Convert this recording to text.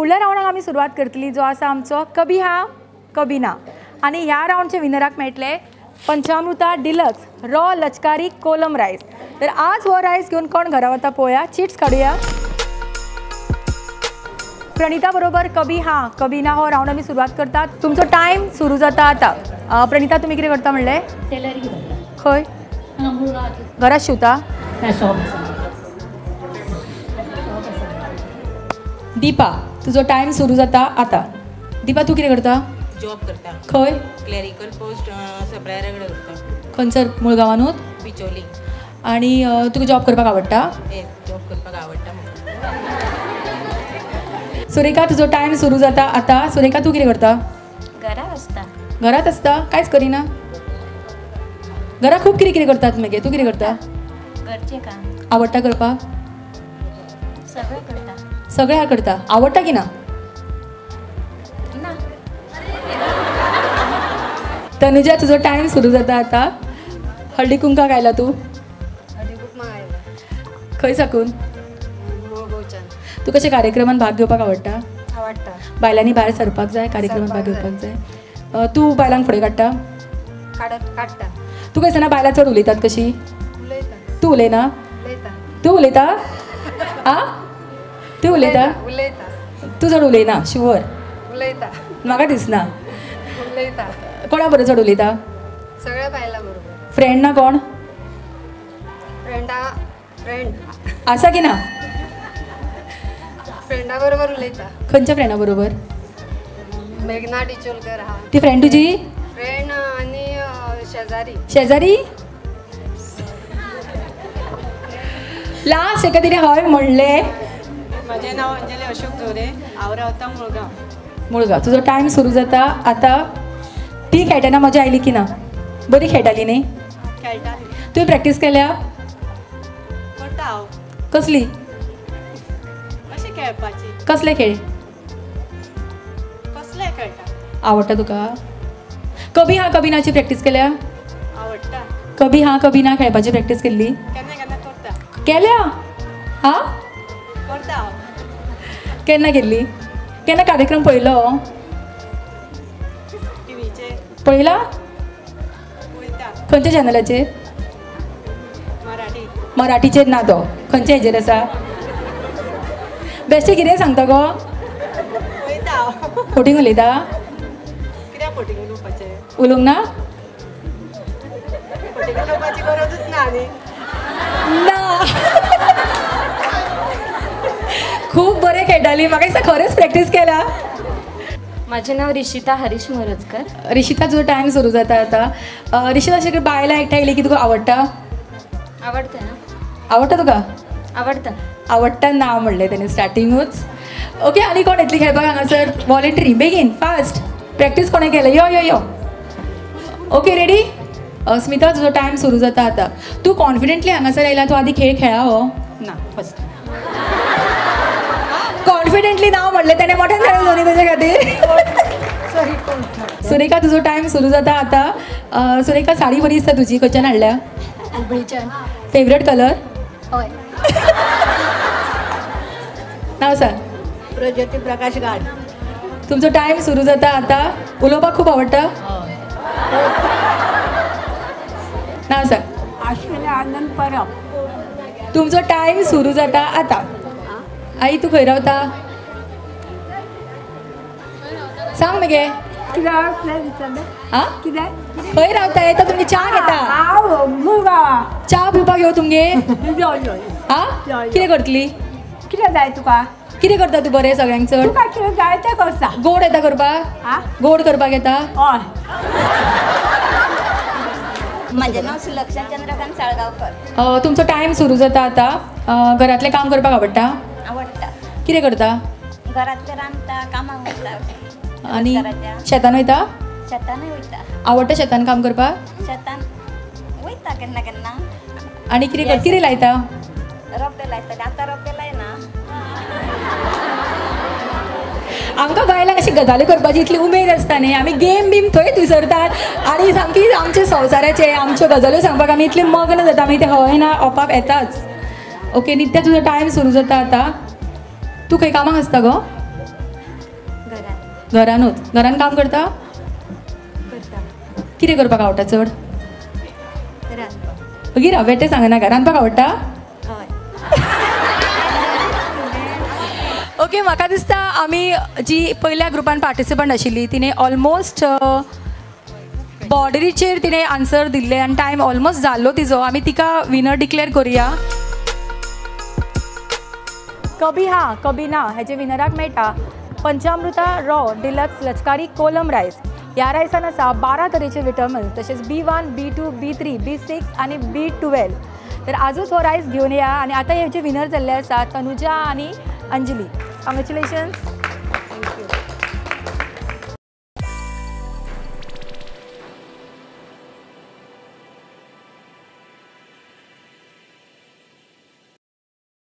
फुडल्या राउंडाक आमी सुरवात करतली जो आसा आमचो कभी हा कभी ना आनी ह्या राउंडचे विनराक मेळटले पंचामृता डिलक्स रॉ लचकारी कोलम रायस. तर आज हो रायस घेवन कोण घरा वता पळोवया. चिट्स काडुया. प्रणिता बरोबर कभी हा कभी ना हो राउंड आमी सुरवात करतात. तुमचो टायम सुरू जाता आता. प्रणिता तुम्ही कितें करता म्हणले? टेलरिंग. खंय? घरात शिवता? दीपा तुझो टाइम सुरू जाता आता. दीपा तू कितें करता? जॉब करता. खंय? क्लॅरिकल पोस्ट सप्लायरा कडेन करता. खंयसर मुळगांवानूच? बिचोली. आणि तुका जॉब करपाक आवडटा? जॉब करपाक आवडटा. सुरेखा तुझो टाइम सुरू जाता आता. सुरेखा तू कितें करता? घरात असता. घरात असता? कांयच करिना? घरा खूब कितें कितें करतात मगे. तू कितें करता? घरचे काम. आवडटा करपाक? सगळं करता. सगळ्या करता. आवडटा की ना? ना. तनुजा तुझो टाइम सुरू जाता आता. हळदी कुंकाक आयला तू? हळदी कुंकमा आयला. खंय साकून? गोंयच्यान. तू कशा कार्यक्रमान भाग घेवपाक आवडटा? आवडटा. बायलांनी भायर सरपाक जाय, कार्यक्रमात भाग घेवपाक जाय. तू बायलांक फुडें काडटा? काडटा. तू खंयसर बायलां चड उलयतात कशी? उलयता. तू उलयना? उलयता. तू उलयता? आ तू उलयता? उलयता. तू चड उलयना शुअर? उलयता. म्हाका दिसना. उलयता. कोणा बरोबर चड उलयता? सगळ्या बायला बरोबर. फ्रेंड ना कोण? फ्रेंड आसा की ना? फ्रेंडा बरोबर उलयता. खंयच्या फ्रेंडा बरोबर? मेघना डिचोलकर आहा. ती फ्रेंड तुजी? फ्रेंड आनी शेजारी. शेजारी? लास्ट एका तरी हय म्हणले. माझे नाव अंजली अशोक जोरे. हांव रावता मुळगांव. मुळगांव. तुजो टाइम सुरू जाता आता. ती खेळटाना मजा आयली की ना? बरी खेळटाली न्ही? खेळटा. तुवें प्रॅक्टीस केल्या? करता हांव. कसली? कशी खेळपाची? कसले खेळ कसले खेळटा? आवडटा तुका? कभी हा कभी नाची प्रॅक्टीस केल्या? आवडटा. कभी हा कभी ना खेळपाची प्रॅक्टीस केल्ली? केन्ना केन्ना करता. केल्या? हा करता हांव. केन्ना केल्ली? केन्ना कार्यक्रम पळयलो? टीव्हीचेर पळयला? पळयता. खंयच्या चॅनलाचेर? मराठी. मराठीचेर ना तो. खंयच्या हेजेर आसा? बेश्टें कितें सांगता गो? पळयता हांव. फोटींग उलयता? कित्याक फोटींग उलोवपाचें? उलोवंक ना? फोटींग उलोवपाची गरजूच ना न्ही. ना. खूब बरें खेळटाली. म्हाका दिसता खरेंच प्रॅक्टीस केल्या. माझे नाव रिशिता हरीश मोरजकर. रिशिता तुजो टाइम सुरू जाता आता. रिशिता अशें बायलां एकठांय येयली की तुका आवडटा? आवडतं ना? आवडटा तुका? आवडतं. आवडटा ना म्हणलें तेणें स्टार्टिंगूच. ओके आनी कोण येतली खेळपाक हांगासर? वॉलंटरी बेगीन फास्ट. प्रॅक्टीस कोणें केलें? Yo yo yo. Okay ready? Smita तुजो टाइम सुरू जाता आता. तू कॉन्फिडेंटली हांगासर आयला. तू आदी खेळ खेळा हो? ना फस्ट. कॉन्फिडेंटली ना म्हणलें तेणें मोठ्यान खेळ दोनी ताचे खातीर. सुरेखा तुजो टाइम सुरू जाता आता. सुरेखा साडी बरी दिसता तुजी. खंयच्यान हाडल्या? हुबळीच्यान. Favourite colour? हय. नांव सांग. प्रज्योती प्रकाश गाड. तुमचो टाइम सुरू जाता आता. उलोवपाक खूब आवडटा? नांव सांग. आश्विनी आनंद परब. तुमचो टाइम सुरू जाता आता. आई तू खंय रावता? सांग मगे. हा खंय रावता? येता तुमगे च्या घेता? च्या पिवपाक येव तुमगे? हा कितें करतली? कितें जाय तुका? कितें करता तू बरें सगळ्यांक चड? तुका कितें जाय तें करता. गोड येता करपाक? गोड करपाक येता? हय. माझे नाव सुलक्षा चंद्रकांत साळगावकर. तुमचो टाइम सुरू जाता आता. घरातलें काम करपाक आवडटा? आवडटा. कितें करता? घरातले रांदता, कामाक वयता. आनी शेतान वयता? शेतानूय वयता. आवडटा शेतान काम करपाक? शेतान वयता केन्ना केन्ना. आनी कितें लायता? रोंपे लायताले. आतां रोंपे लायना. आमकां बायलांक अशी गजाली करपाची इतली उमेद आसता न्ही. आमी गेम बीम थंयच विसरतात आनी सामकी आमचे संवसाराचे आमच्यो गजाल्यो सांगपाक आमी इतले मग्न जाता. आमी ते हय ना ओपाप येताच. ओके नित्या तुजो टायम सुरू जाता आता. तू खंय कामाक आसता गो? घरानूच घरान काम करता कितें करपाक आवडटा चड मागीर बेटे सांगना का रांदपाक आवडटा ओके म्हाका दिसता आमी जी पयल्या ग्रुपान पार्टिसिपंट आशिल्ली तिणें ऑलमोस्ट बॉर्डरीचेर तिणें आन्सर दिल्ले आनी टायम ऑलमोस्ट जाल्लो तिजो आमी तिका विनर डिक्लेअर करुया कभी हा कभी ना हेजे विनराक मेळटा पंचामृता रॉ डिलक्स लचकारी कोलम रायस. ह्या रायसान आसा 12 तरेचे विटमिन्स तशेंच B1, B2, B3, B6 आनी B12. तर आजूच हो रायस घेवन या. आनी आतां हेजे विनर जाल्ले आसा तनुजा आनी अंजली. कॉंग्रॅच्युलेशन्स.